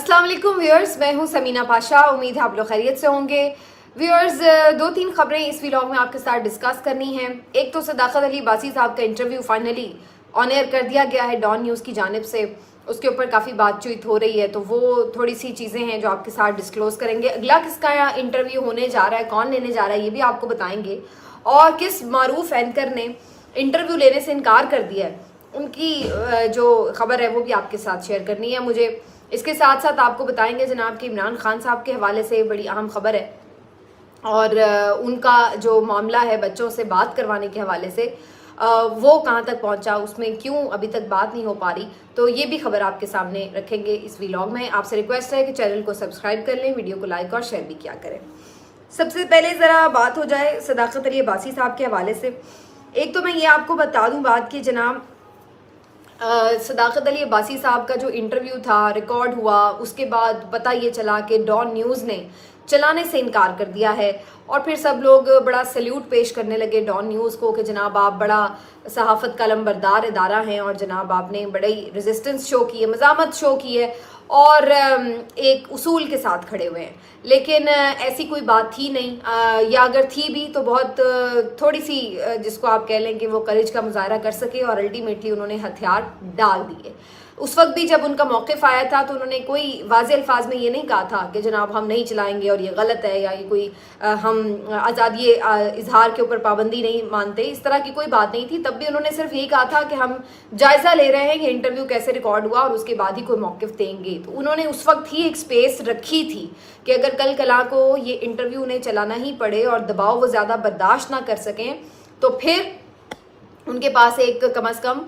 अस्सलाम वालेकुम व्यूअर्स, मैं हूं समीना पाशा। उम्मीद है आप लोग खैरियत से होंगे। व्यूअर्स, दो तीन खबरें इस व्लॉग में आपके साथ डिस्कस करनी है। एक तो सदाकत अली अब्बासी साहब का इंटरव्यू फाइनली ऑन एयर कर दिया गया है डॉन न्यूज़ की जानिब से। उसके ऊपर काफ़ी बातचीत हो रही है, तो वो थोड़ी सी चीज़ें हैं जो आपके साथ डिस्क्लोज करेंगे। अगला किसका इंटरव्यू होने जा रहा है, कौन लेने जा रहा है, ये भी आपको बताएंगे। और किस मारूफ एंकर ने इंटरव्यू लेने से इनकार कर दिया है, उनकी जो खबर है वो भी आपके साथ शेयर करनी है मुझे। इसके साथ साथ आपको बताएंगे जनाब कि इमरान खान साहब के हवाले से बड़ी अहम खबर है, और उनका जो मामला है बच्चों से बात करवाने के हवाले से वो कहाँ तक पहुँचा, उसमें क्यों अभी तक बात नहीं हो पा रही, तो ये भी खबर आपके सामने रखेंगे इस व्लॉग में। आपसे रिक्वेस्ट है कि चैनल को सब्सक्राइब कर लें, वीडियो को लाइक और शेयर भी किया करें। सबसे पहले ज़रा बात हो जाए सदाकत अली अब्बासी साहब के हवाले से। एक तो मैं ये आपको बता दूँ बात कि जनाब सदाकत अली अब्बासी साहब का जो इंटरव्यू था रिकॉर्ड हुआ, उसके बाद पता ये चला कि डॉन न्यूज़ ने चलाने से इनकार कर दिया है। और फिर सब लोग बड़ा सल्यूट पेश करने लगे डॉन न्यूज़ को कि जनाब आप बड़ा सहाफ़त का लंबरदार इदारा हैं और जनाब आपने बड़ी रेजिस्टेंस शो की है, मज़ामत शो की है और एक उसूल के साथ खड़े हुए हैं। लेकिन ऐसी कोई बात थी नहीं, या अगर थी भी तो बहुत थोड़ी सी, जिसको आप कह लें कि वो करेज का मुजाहरा कर सके और अल्टीमेटली उन्होंने हथियार डाल दिए। उस वक्त भी जब उनका मौक़िफ़ आया था तो उन्होंने कोई वाज़े अल्फाज में ये नहीं कहा था कि जनाब हम नहीं चलाएंगे और ये गलत है, या ये कोई हम आज़ादी इजहार के ऊपर पाबंदी नहीं मानते, इस तरह की कोई बात नहीं थी। तब भी उन्होंने सिर्फ यही कहा था कि हम जायज़ा ले रहे हैं कि इंटरव्यू कैसे रिकॉर्ड हुआ और उसके बाद ही कोई मौक़िफ़ देंगे। तो उन्होंने उस वक्त ही एक स्पेस रखी थी कि अगर कल कला को ये इंटरव्यू उन्हें चलाना ही पड़े और दबाव वो ज़्यादा बर्दाश्त ना कर सकें तो फिर उनके पास एक कम से कम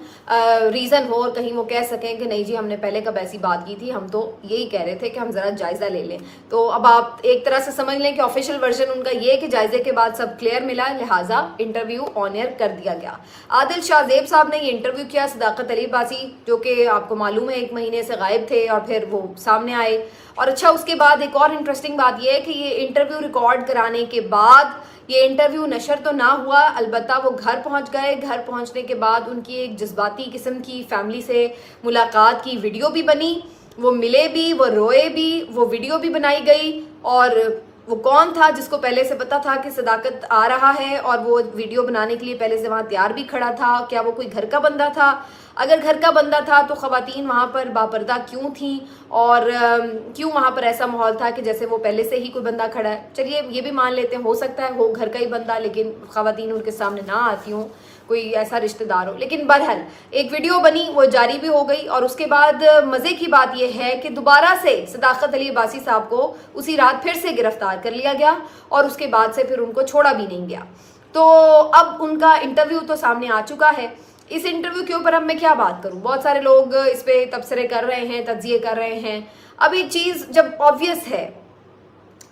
रीज़न हो और कहीं वो कह सकें कि नहीं जी हमने पहले कब ऐसी बात की थी, हम तो यही कह रहे थे कि हम ज़रा जायज़ा ले लें। तो अब आप एक तरह से समझ लें कि ऑफिशियल वर्जन उनका ये है कि जायज़े के बाद सब क्लियर मिला, लिहाजा इंटरव्यू ऑन एयर कर दिया गया। आदिल शाहजेब साहब ने ये इंटरव्यू किया सदाकत अली अब्बासी, जो कि आपको मालूम है 1 महीने से गायब थे और फिर वो सामने आए। और अच्छा, उसके बाद एक और इंटरेस्टिंग बात यह है कि ये इंटरव्यू रिकॉर्ड कराने के बाद ये इंटरव्यू नशर तो ना हुआ, अलबत्ता वो घर पहुंच गए। घर पहुंचने के बाद उनकी एक जज्बाती किस्म की फैमिली से मुलाकात की वीडियो भी बनी, वो मिले भी, वो रोए भी, वो वीडियो भी बनाई गई। और वो कौन था जिसको पहले से पता था कि सदाकत आ रहा है और वो वीडियो बनाने के लिए पहले से वहाँ तैयार भी खड़ा था? क्या वो कोई घर का बंदा था? अगर घर का बंदा था तो ख़वातीन वहाँ पर बापर्दा क्यों थी, और क्यों वहाँ पर ऐसा माहौल था कि जैसे वो पहले से ही कोई बंदा खड़ा है? चलिए ये भी मान लेते हैं, हो सकता है हो घर का ही बंदा लेकिन ख़वातीन उनके सामने ना आती हों, कोई ऐसा रिश्तेदार हो। लेकिन बहरहाल एक वीडियो बनी, वो जारी भी हो गई। और उसके बाद मज़े की बात यह है कि दोबारा से सदाकत अली अब्बासी साहब को उसी रात फिर से गिरफ्तार कर लिया गया और उसके बाद से फिर उनको छोड़ा भी नहीं गया। तो अब उनका इंटरव्यू तो सामने आ चुका है। इस इंटरव्यू के ऊपर अब मैं क्या बात करूं, बहुत सारे लोग इस पे तबसरे कर रहे हैं, तज्जिए कर रहे हैं। अब ये चीज़ जब ऑब्वियस है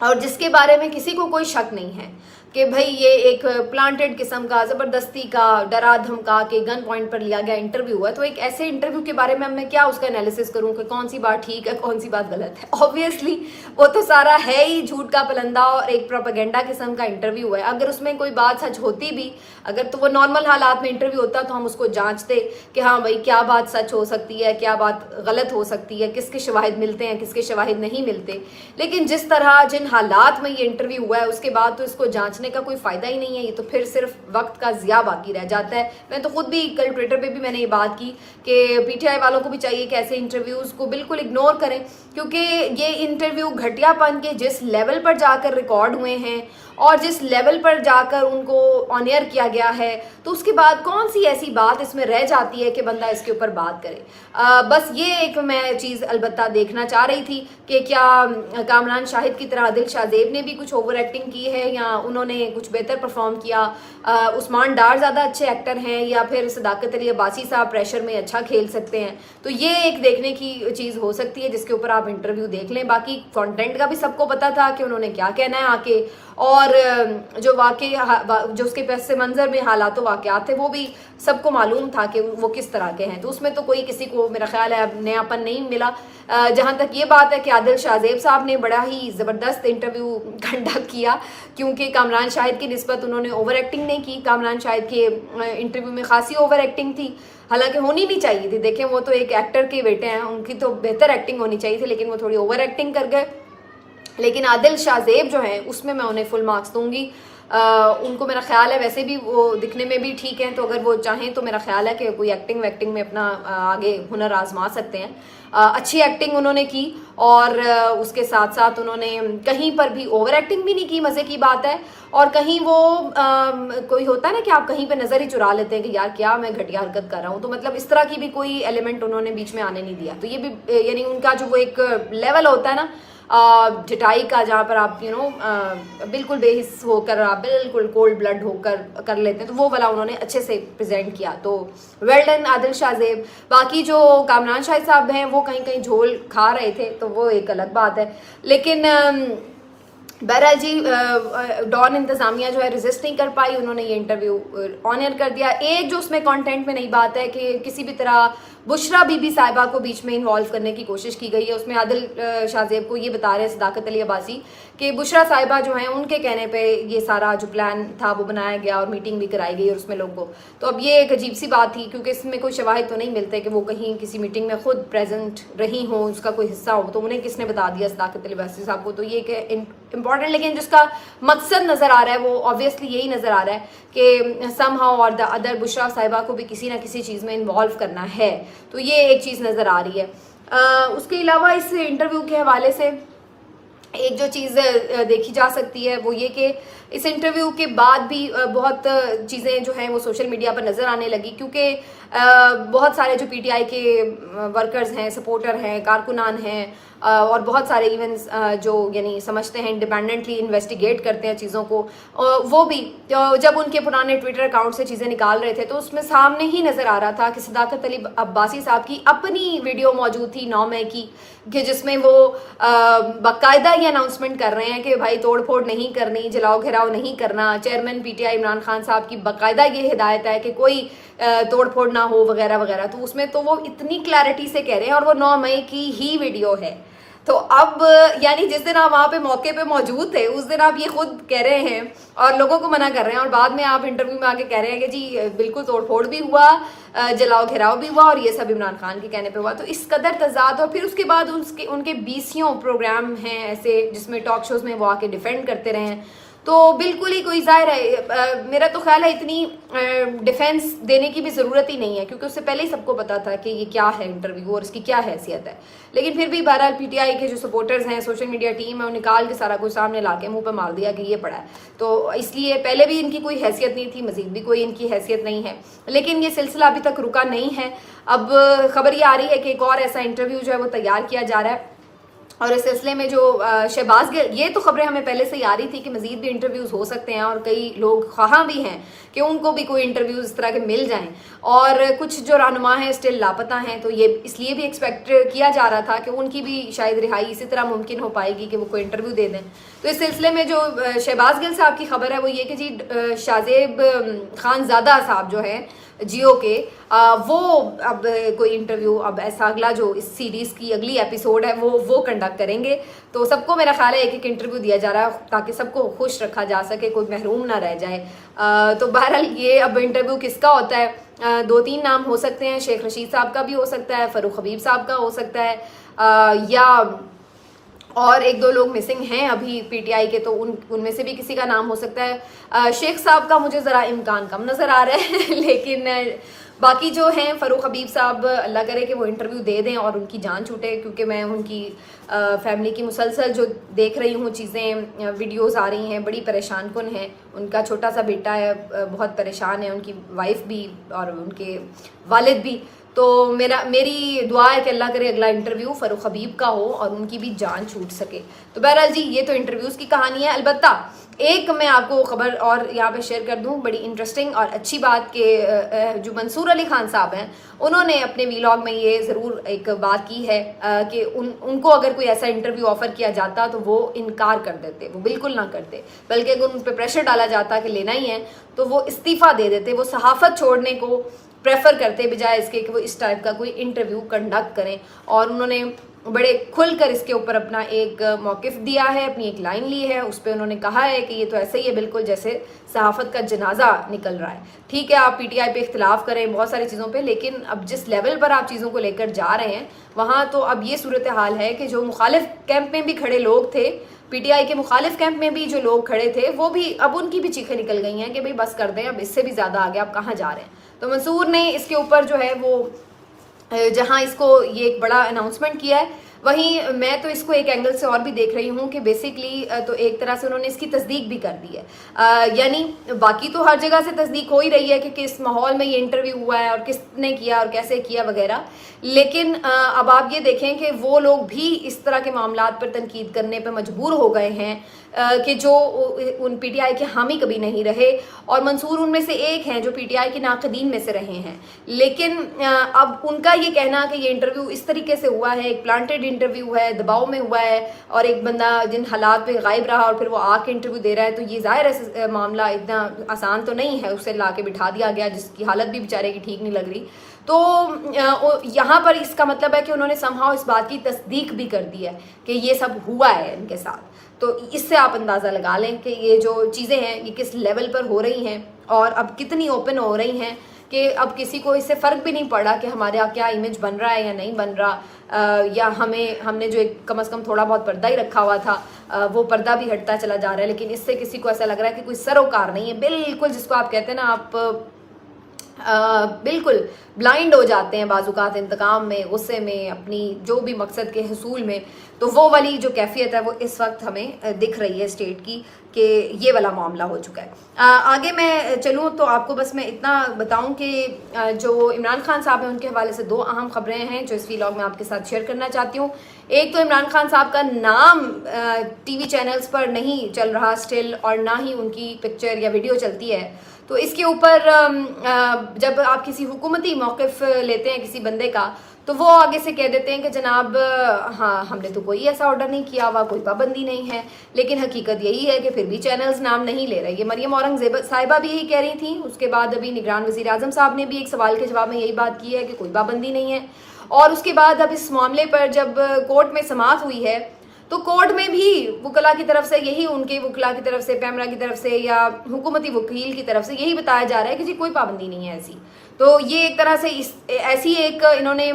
और जिसके बारे में किसी को कोई शक नहीं है कि भाई ये एक प्लांटेड किस्म का, ज़बरदस्ती का, डरा धमका के गन पॉइंट पर लिया गया इंटरव्यू है, तो एक ऐसे इंटरव्यू के बारे में अब मैं क्या उसका एनालिसिस करूं कि कौन सी बात ठीक है कौन सी बात गलत है? ऑब्वियसली वो तो सारा है ही झूठ का पलंदा और एक प्रोपेगेंडा किस्म का इंटरव्यू है। अगर उसमें कोई बात सच होती भी, अगर तो वो नॉर्मल हालात में इंटरव्यू होता तो हम उसको जांचते कि हाँ भाई क्या बात सच हो सकती है, क्या बात गलत हो सकती है, किसके शवाहिद मिलते हैं, किसके शवाहिद नहीं मिलते। लेकिन जिस तरह जिन हालात में ये इंटरव्यू हुआ है उसके बाद तो इसको जांचने का कोई फ़ायदा ही नहीं है। ये तो फिर सिर्फ वक्त का ज़िया बाकी रह जाता है। मैं तो खुद भी कल ट्विटर पे भी मैंने ये बात की कि पीटीआई वालों को भी चाहिए कि ऐसे इंटरव्यूज़ को बिल्कुल इग्नोर करें, क्योंकि ये इंटरव्यू घटियापन के जिस लेवल पर जाकर रिकॉर्ड हुए हैं और जिस लेवल पर जाकर उनको ऑन एयर किया गया है, तो उसके बाद कौन सी ऐसी बात इसमें रह जाती है कि बंदा इसके ऊपर बात करे। बस ये एक मैं चीज़ अलबत्ता देखना चाह रही थी कि क्या कामरान शाहिद की तरह आदिल शाहजेब ने भी कुछ ओवर एक्टिंग की है या उन्होंने कुछ बेहतर परफॉर्म किया। उस्मान डार ज़्यादा अच्छे एक्टर हैं या फिर सदाकत अली अब्बासी साहब प्रेशर में अच्छा खेल सकते हैं। तो ये एक देखने की चीज़ हो सकती है जिसके ऊपर आप इंटरव्यू देख लें। बाकी कंटेंट का भी सबको पता था कि उन्होंने क्या कहना है आके, और जो वाकई जो उसके पस मंज़र में हालात वाक़यात थे वो भी सबको मालूम था कि वो किस तरह के हैं। तो उसमें तो कोई किसी को मेरा ख्याल है अब नयापन नहीं मिला। जहाँ तक ये बात है कि आदिल शाहजेब साहब ने बड़ा ही ज़बरदस्त इंटरव्यू कंडक्ट किया, क्योंकि कामरान कामरान शाहिद की निस्बत उन्होंने ओवर एक्टिंग नहीं की। कामरान शाहिद के इंटरव्यू में खासी ओवर एक्टिंग थी, हालांकि होनी नहीं चाहिए थी। देखें, वो तो एक एक्टर के बेटे हैं, उनकी तो बेहतर एक्टिंग होनी चाहिए थी, लेकिन वो थोड़ी ओवर एक्टिंग कर गए। लेकिन आदिल शाहजेब जो हैं उसमें मैं उन्हें फुल मार्क्स दूंगी। उनको मेरा ख्याल है वैसे भी वो दिखने में भी ठीक हैं, तो अगर वो चाहें तो मेरा ख्याल है कि कोई एक्टिंग वैक्टिंग में अपना आगे हुनर आजमा सकते हैं। अच्छी एक्टिंग उन्होंने की और उसके साथ साथ उन्होंने कहीं पर भी ओवर एक्टिंग भी नहीं की, मज़े की बात है। और कहीं वो कोई होता है ना कि आप कहीं पे नज़र ही चुरा लेते हैं कि यार क्या मैं घटिया हरकत कर रहा हूँ, तो मतलब इस तरह की भी कोई एलिमेंट उन्होंने बीच में आने नहीं दिया। तो ये भी यानी उनका जो वो एक लेवल होता है ना ढिठाई का, जहाँ पर आप बिल्कुल बेहिस होकर, आप बिल्कुल कोल्ड ब्लड होकर कर लेते हैं, तो वो वाला उन्होंने अच्छे से प्रेजेंट किया। तो वेल डन आदिल शाहजेब। बाकी जो कामरान शाहिद साहब हैं वो कहीं कहीं झोल खा रहे थे, तो वो एक अलग बात है। लेकिन बहरहाल जी डॉन इंतज़ामिया जो है रेजिस्ट नहीं कर पाई, उन्होंने ये इंटरव्यू ऑन एयर कर दिया। एक जो उसमें कंटेंट में नई बात है कि किसी भी तरह बुशरा बीबी साहिबा को बीच में इन्वॉल्व करने की कोशिश की गई है। उसमें आदिल शाहजेब को ये बता रहे हैं सदाकत अली अब्बासी कि बुशरा साहिबा जो हैं उनके कहने पे ये सारा जो प्लान था वो बनाया गया और मीटिंग भी कराई गई और उसमें लोगों को, तो अब ये एक अजीब सी बात थी क्योंकि इसमें कोई शवाहिद तो नहीं मिलते कि वो कहीं किसी मीटिंग में खुद प्रेजेंट रही हो, उसका कोई हिस्सा हो, तो उन्हें किसने बता दिया सदाकत अली अब्बासी साहब को। तो ये इंपॉर्टेंट, लेकिन जिसका मकसद नज़र आ रहा है वो ऑब्वियसली यही नज़र आ रहा है कि समहाउ और द अदर बुशरा साहिबा को भी किसी ना किसी चीज़ में इन्वॉल्व करना है, तो ये एक चीज़ नज़र आ रही है। उसके अलावा इस इंटरव्यू के हवाले से एक जो चीज़ देखी जा सकती है वो ये कि इस इंटरव्यू के बाद भी बहुत चीज़ें जो हैं वो सोशल मीडिया पर नज़र आने लगी, क्योंकि बहुत सारे जो पीटीआई के वर्कर्स हैं, सपोर्टर हैं, कारकुनान हैं और बहुत सारे इवन जो यानी समझते हैं इंडिपेंडेंटली इन्वेस्टिगेट करते हैं चीज़ों को, वो भी जब उनके पुराने ट्विटर अकाउंट से चीज़ें निकाल रहे थे तो उसमें सामने ही नज़र आ रहा था कि सदाकत अली अब्बासी साहब की अपनी वीडियो मौजूद थी 9 मई की, कि जिसमें वो बाकायदा ये अनाउंसमेंट कर रहे हैं कि भाई तोड़ फोड़ नहीं करनी, जलाओ घेराव नहीं करना। चेयरमैन पीटीआई इमरान खान साहब की बाकायदा ये हिदायत है कि कोई तोड़ फोड़ ना हो वगैरह वगैरह, तो उसमें तो वो इतनी क्लैरिटी से कह रहे हैं और वो 9 मई की ही वीडियो है। तो अब यानी जिस दिन आप वहाँ पे मौके पे मौजूद थे उस दिन आप ये खुद कह रहे हैं और लोगों को मना कर रहे हैं, और बाद में आप इंटरव्यू में आके कह रहे हैं कि जी बिल्कुल तोड़फोड़ भी हुआ, जलाओ घेराव भी हुआ और ये सब इमरान खान के कहने पे हुआ। तो इस कदर तजाद, और फिर उसके बाद उनके 20 प्रोग्राम हैं ऐसे जिसमें टॉक शोज में वो आके डिफेंड करते रहे हैं, तो बिल्कुल ही कोई ज़ाहिर है मेरा तो ख्याल है इतनी डिफेंस देने की भी ज़रूरत ही नहीं है, क्योंकि उससे पहले ही सबको पता था कि ये क्या है इंटरव्यू और इसकी क्या हैसियत है। लेकिन फिर भी बहरहाल पीटीआई के जो सपोर्टर्स हैं, सोशल मीडिया टीम है, वो निकाल के सारा कुछ सामने ला के मुँह पर मार दिया कि ये पड़ा है, तो इसलिए पहले भी इनकी कोई हैसियत नहीं थी, मजीद भी कोई इनकी हैसियत नहीं है। लेकिन ये सिलसिला अभी तक रुका नहीं है। अब खबर ये आ रही है कि एक और ऐसा इंटरव्यू जो है वो तैयार किया जा रहा है, और इस सिलसिले में जो शहबाज गिल, ये तो खबरें हमें पहले से ही आ रही थी कि मजीद भी इंटरव्यूज़ हो सकते हैं और कई लोग ख्वाह भी हैं कि उनको भी कोई इंटरव्यूज़ इस तरह के मिल जाएं, और कुछ जो रहनुमा हैं स्टिल लापता हैं, तो ये इसलिए भी एक्सपेक्ट किया जा रहा था कि उनकी भी शायद रिहाई इसी तरह मुमकिन हो पाएगी कि वो कोई इंटरव्यू दे दें। तो इस सिलसिले में जो शहबाज गिल साहब की खबर है वो ये कि जी शाहजेब खानजादा साहब जो है जियो के, वो अब कोई इंटरव्यू, अब ऐसा अगला जो इस सीरीज़ की अगली एपिसोड है वो कंडक्ट करेंगे। तो सबको मेरा ख्याल है एक इंटरव्यू दिया जा रहा है ताकि सबको खुश रखा जा सके, कोई महरूम ना रह जाए। तो बहरहाल ये अब इंटरव्यू किसका होता है, 2-3 नाम हो सकते हैं, शेख रशीद साहब का भी हो सकता है, फ़रूख हबीब साहब का हो सकता है, या और 1-2 लोग मिसिंग हैं अभी पीटीआई के, तो उनमें से भी किसी का नाम हो सकता है। शेख साहब का मुझे ज़रा इम्कान कम नज़र आ रहा है लेकिन बाकी जो हैं फ़रूख हबीब साहब, अल्लाह करे कि वो इंटरव्यू दे दें और उनकी जान छूटे, क्योंकि मैं उनकी फैमिली की मुसलसल जो देख रही हूँ चीज़ें, वीडियोस आ रही हैं, बड़ी परेशान कुन हैं। उनका छोटा सा बेटा है, बहुत परेशान है, उनकी वाइफ भी और उनके वालिद भी। तो मेरी दुआ है कि अल्लाह करे अगला इंटरव्यू फ़रूख हबीब का हो और उनकी भी जान छूट सके। तो बहरहाल जी ये तो इंटरव्यूज़ की कहानी है। अलबत्ता एक मैं आपको खबर और यहाँ पे शेयर कर दूँ, बड़ी इंटरेस्टिंग और अच्छी बात कि जो मंसूर अली खान साहब हैं उन्होंने अपने वीलॉग में ये ज़रूर एक बात की है कि उनको अगर कोई ऐसा इंटरव्यू ऑफ़र किया जाता तो वो इनकार कर देते, वो बिल्कुल ना करते, बल्कि अगर उन पर प्रेशर डाला जाता कि लेना ही है तो वो इस्तीफ़ा दे देते, वो सहाफ़त छोड़ने को प्रेफर करते बजाय इसके कि वो इस टाइप का कोई इंटरव्यू कंडक्ट करें। और उन्होंने बड़े खुलकर इसके ऊपर अपना एक मौक़िफ़ दिया है, अपनी एक लाइन ली है। उस पर उन्होंने कहा है कि ये तो ऐसे ही है बिल्कुल जैसे सहाफ़त का जनाजा निकल रहा है। ठीक है, आप पीटीआई पे इख्तिलाफ़ करें बहुत सारी चीज़ों पे, लेकिन अब जिस लेवल पर आप चीज़ों को लेकर जा रहे हैं वहाँ तो अब ये सूरत हाल है कि जो मुखालिफ कैंप में भी खड़े लोग थे, पीटीआई के मुखालिफ कैंप में भी जो लोग खड़े थे, वो भी अब उनकी भी चीखें निकल गई हैं कि भाई बस कर दें, अब इससे भी ज़्यादा आगे आप कहाँ जा रहे हैं। तो मंसूर ने इसके ऊपर जो है वो जहां इसको ये एक बड़ा अनाउंसमेंट किया है, वहीं मैं तो इसको एक एंगल से और भी देख रही हूँ कि बेसिकली तो एक तरह से उन्होंने इसकी तस्दीक भी कर दी है। यानी बाकी तो हर जगह से तस्दीक हो ही रही है कि किस माहौल में ये इंटरव्यू हुआ है और किसने किया और कैसे किया वगैरह, लेकिन अब आप ये देखें कि वो लोग भी इस तरह के मामलात पर तनकीद करने पर मजबूर हो गए हैं कि जो उन पीटीआई के हामी कभी नहीं रहे, और मंसूर उनमें से एक हैं जो पीटीआई के नाक़दीन में से रहे हैं। लेकिन अब उनका ये कहना कि ये इंटरव्यू इस तरीके से हुआ है, एक प्लांटेड इंटरव्यू है, दबाव में हुआ है, और एक बंदा जिन हालात पे गायब रहा और फिर वो आके इंटरव्यू दे रहा है, तो ये ज़ाहिर है मामला इतना आसान तो नहीं है। उसे ला के बिठा दिया गया जिसकी हालत भी बेचारे की ठीक नहीं लग रही। तो यहाँ पर इसका मतलब है कि उन्होंने समहाउ इस बात की तस्दीक भी कर दी है कि ये सब हुआ है इनके साथ। तो इससे आप अंदाज़ा लगा लें कि ये जो चीज़ें हैं ये किस लेवल पर हो रही हैं और अब कितनी ओपन हो रही हैं कि अब किसी को इससे फ़र्क भी नहीं पड़ा कि हमारे यहाँ क्या इमेज बन रहा है या नहीं बन रहा, या हमने जो एक कम से कम थोड़ा बहुत पर्दा ही रखा हुआ था वो पर्दा भी हटता चला जा रहा है। लेकिन इससे किसी को ऐसा लग रहा है कि कोई सरोकार नहीं है, बिल्कुल जिसको आप कहते हैं ना, आप बिल्कुल ब्लाइंड हो जाते हैं बाज़ुकात इंतकाम में, गुस्से में, अपनी जो भी मकसद के हसूल में। तो वो वाली जो कैफियत है वो इस वक्त हमें दिख रही है स्टेट की कि ये वाला मामला हो चुका है। आगे मैं चलूँ तो आपको बस मैं इतना बताऊं कि जो इमरान खान साहब हैं उनके हवाले से दो अहम खबरें हैं जो इस व्लॉग में आपके साथ शेयर करना चाहती हूँ। एक तो इमरान खान साहब का नाम टीवी चैनल्स पर नहीं चल रहा स्टिल, और ना ही उनकी पिक्चर या वीडियो चलती है। तो इसके ऊपर जब आप किसी हुकूमती मौक़िफ़ लेते हैं किसी बंदे का, तो वो आगे से कह देते हैं कि जनाब हाँ हमने तो कोई ऐसा ऑर्डर नहीं किया हुआ, कोई पाबंदी नहीं है। लेकिन हकीकत यही है कि फिर भी चैनल्स नाम नहीं ले रहे। ये मरियम औरंगज़ेब साहिबा भी यही कह रही थी। उसके बाद अभी निगरान वज़ीर आज़म साहब ने भी एक सवाल के जवाब में यही बात की है कि कोई पाबंदी नहीं है। और उसके बाद अब इस मामले पर जब कोर्ट में समाअत हुई है तो कोर्ट में भी वकला की तरफ से यही, उनके वकला की तरफ से, पैमरा की तरफ से या हुकूमती वकील की तरफ से यही बताया जा रहा है कि जी कोई पाबंदी नहीं है ऐसी। तो ये एक तरह से ऐसी एक इन्होंने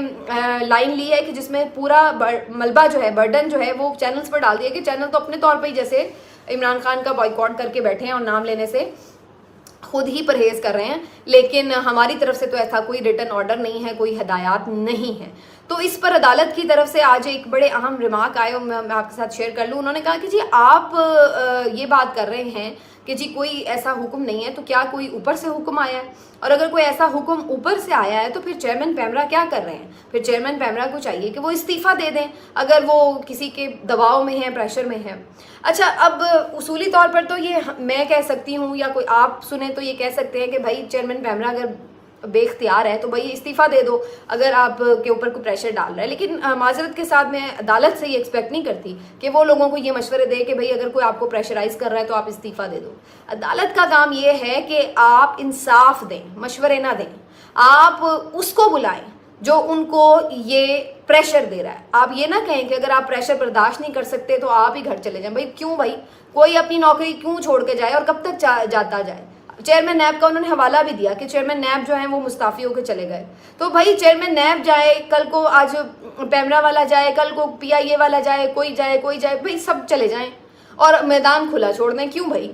लाइन ली है कि जिसमें पूरा मलबा जो है, बर्डन जो है वो चैनल्स पर डाल दिया कि चैनल तो अपने तौर पर ही जैसे इमरान खान का बॉयकॉट करके बैठे हैं और नाम लेने से खुद ही परहेज कर रहे हैं, लेकिन हमारी तरफ से तो ऐसा कोई रिटन ऑर्डर नहीं है, कोई हदायत नहीं है। तो इस पर अदालत की तरफ से आज एक बड़े अहम रिमार्क आए और मैं आपके साथ शेयर कर लूँ। उन्होंने कहा कि जी आप ये बात कर रहे हैं कि जी कोई ऐसा हुक्म नहीं है, तो क्या कोई ऊपर से हुक्म आया है? और अगर कोई ऐसा हुक्म ऊपर से आया है तो फिर चेयरमैन पैमरा क्या कर रहे हैं? फिर चेयरमैन पैमरा को चाहिए कि वो इस्तीफ़ा दे दें अगर वो किसी के दबाव में है, प्रेशर में है। अच्छा, अब उसूली तौर पर तो ये मैं कह सकती हूँ या कोई आप सुने तो ये कह सकते हैं कि भाई चेयरमैन पैमरा अगर बेख्तियार है तो भाई इस्तीफ़ा दे दो अगर आप के ऊपर कोई प्रेशर डाल रहा है। लेकिन माजरत के साथ मैं अदालत से ये एक्सपेक्ट नहीं करती कि वो लोगों को ये मशवरे दे कि भाई अगर कोई आपको प्रेशराइज कर रहा है तो आप इस्तीफ़ा दे दो। अदालत का काम ये है कि आप इंसाफ दें, मशवरे ना दें। आप उसको बुलाएं जो उनको ये प्रेशर दे रहा है। आप ये ना कहें कि अगर आप प्रेशर बर्दाश्त नहीं कर सकते तो आप ही घर चले जाएं। भाई क्यों भाई, कोई अपनी नौकरी क्यों छोड़ के जाए और कब तक जाता जाए? चेयरमैन नैब का उन्होंने हवाला भी दिया कि चेयरमैन नैब जो है वो मुस्ताफ़ी होकर चले गए। तो भाई चेयरमैन नैब जाए, कल को आज पैमरा वाला जाए, कल को PIA वाला जाए, कोई जाए, भाई सब चले जाएं और मैदान खुला छोड़ दें। क्यों भाई,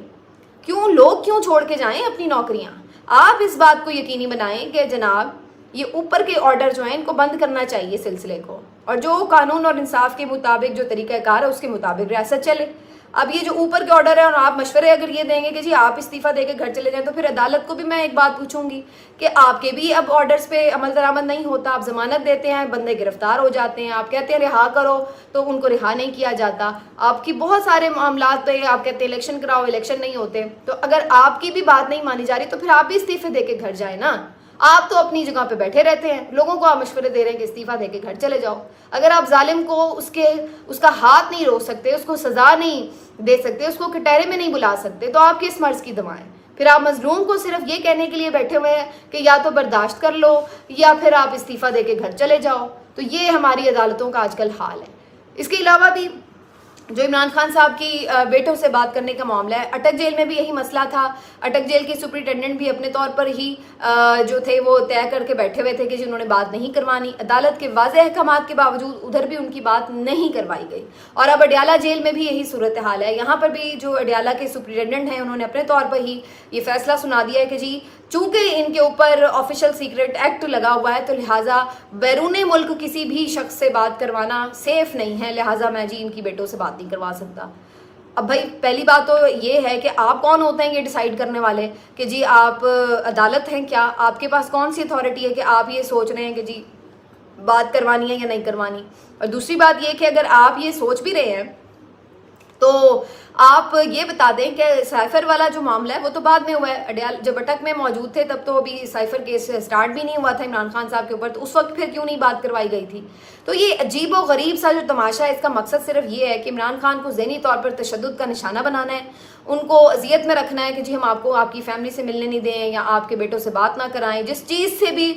क्यों लोग क्यों छोड़ के जाएं अपनी नौकरियां? आप इस बात को यकीनी बनाएं कि जनाब ये ऊपर के ऑर्डर जो हैं इनको बंद करना चाहिए सिलसिले को, और जो कानून और इंसाफ के मुताबिक जो तरीक़ाकार है उसके मुताबिक रियासत चले। अब ये जो ऊपर के ऑर्डर है और आप मशवरे अगर ये देंगे कि जी आप इस्तीफ़ा देके घर चले जाएं, तो फिर अदालत को भी मैं एक बात पूछूंगी कि आपके भी अब ऑर्डर्स पे अमल दरामद नहीं होता। आप जमानत देते हैं, बंदे गिरफ्तार हो जाते हैं, आप कहते हैं रिहा करो तो उनको रिहा नहीं किया जाता। आपकी बहुत सारे मामलात पे आप कहते हैं इलेक्शन कराओ, इलेक्शन नहीं होते। तो अगर आपकी भी बात नहीं मानी जा रही तो फिर आप भी इस्तीफ़े दे के घर जाए ना। आप तो अपनी जगह पे बैठे रहते हैं, लोगों को आप मशवरे दे रहे हैं कि इस्तीफ़ा देके घर चले जाओ। अगर आप जालिम को उसका हाथ नहीं रोक सकते, उसको सज़ा नहीं दे सकते, उसको कटहरे में नहीं बुला सकते, तो आप किस मर्ज़ की दवाएं? फिर आप मजलूम को सिर्फ ये कहने के लिए बैठे हुए हैं कि या तो बर्दाश्त कर लो या फिर आप इस्तीफ़ा देके घर चले जाओ। तो ये हमारी अदालतों का आजकल हाल है। इसके अलावा भी जो इमरान खान साहब की बेटों से बात करने का मामला है, अटक जेल में भी यही मसला था। अटक जेल के सुपरिटेंडेंट भी अपने तौर पर ही जो थे वो तय करके बैठे हुए थे कि जिन्होंने बात नहीं करवानी। अदालत के वाज़ेह अहकामात के बावजूद उधर भी उनकी बात नहीं करवाई गई। और अब अडयाला जेल में भी यही सूरत हाल है। यहाँ पर भी जो अडयाला के सुपरिटेंडेंट हैं उन्होंने अपने तौर पर ही ये फैसला सुना दिया है कि जी चूंकि इनके ऊपर ऑफिशियल सीक्रेट एक्ट लगा हुआ है तो लिहाजा बैरून मुल्क किसी भी शख्स से बात करवाना सेफ नहीं है, लिहाजा मैं जी इनकी बेटों से बात नहीं करवा सकता। अब भाई पहली बात तो ये है कि आप कौन होते हैं ये डिसाइड करने वाले कि जी आप अदालत हैं क्या? आपके पास कौन सी अथॉरिटी है कि आप ये सोच रहे हैं कि जी बात करवानी है या नहीं करवानी? और दूसरी बात ये कि अगर आप ये सोच भी रहे हैं तो आप ये बता दें कि साइफर वाला जो मामला है वो तो बाद में हुआ है। अडयाल जब अटक में मौजूद थे तब तो अभी साइफर केस स्टार्ट भी नहीं हुआ था इमरान खान साहब के ऊपर, तो उस वक्त फिर क्यों नहीं बात करवाई गई थी? तो ये अजीब और गरीब सा जो तमाशा है, इसका मकसद सिर्फ ये है कि इमरान खान को ज़हनी तौर पर तशद्दुद का निशाना बनाना है, उनको अजियत में रखना है कि जी हम आपको आपकी फैमिली से मिलने नहीं दें या आपके बेटों से बात ना कराएं। जिस चीज़ से भी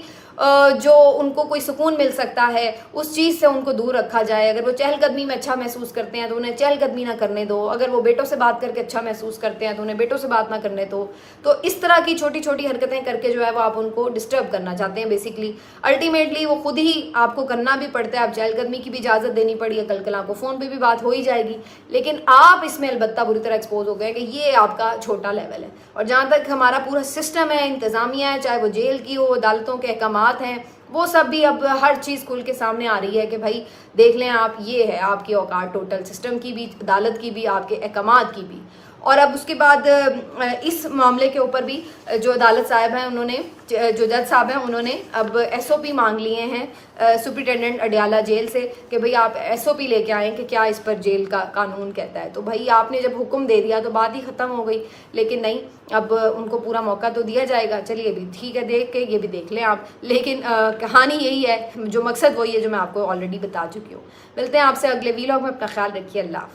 जो उनको कोई सुकून मिल सकता है उस चीज़ से उनको दूर रखा जाए। अगर वो चहलकदमी में अच्छा महसूस करते हैं तो उन्हें चहलकदमी ना करने दो, अगर वो बेटों से बात करके अच्छा महसूस करते हैं तो उन्हें बेटों से बात ना करने दो। तो इस तरह की छोटी छोटी हरकतें करके जो है वो आप उनको डिस्टर्ब करना चाहते हैं बेसिकली। अल्टीमेटली वो खुद ही आपको करना भी पड़ता है, आप चहलकदमी की भी इजाज़त देनी पड़ी है, कल आपको फ़ोन पर भी बात हो ही जाएगी, लेकिन आप इसमें अलबत्ता बुरी तरह एक्सपोज हो गए कि ये आपका छोटा लेवल है। और जहाँ तक हमारा पूरा सिस्टम है, इंतज़ामिया है, चाहे वो जेल की हो, अदालतों के अहकामात हैं, वो सब भी अब हर चीज़ खुल के सामने आ रही है कि भाई देख लें आप, ये है आपकी औकात टोटल सिस्टम की भी, अदालत की भी, आपके अहकामात की भी। और अब उसके बाद इस मामले के ऊपर भी जो अदालत साहब हैं उन्होंने, जो जज साहब हैं उन्होंने अब SOP मांग लिए हैं सुपरिटेंडेंट अडयाला जेल से कि भाई आप SOP लेके आएँ कि क्या इस पर जेल का कानून कहता है। तो भाई आपने जब हुक्म दे दिया तो बात ही ख़त्म हो गई, लेकिन नहीं, अब उनको पूरा मौका तो दिया जाएगा। चलिए भी ठीक है, देख के ये भी देख लें आप, लेकिन कहानी यही है, जो मकसद वही है जो मैं आपको ऑलरेडी बता चुकी हूँ। मिलते हैं आपसे अगले वीलॉग में, अपना ख्याल रखिए, अल्लाह।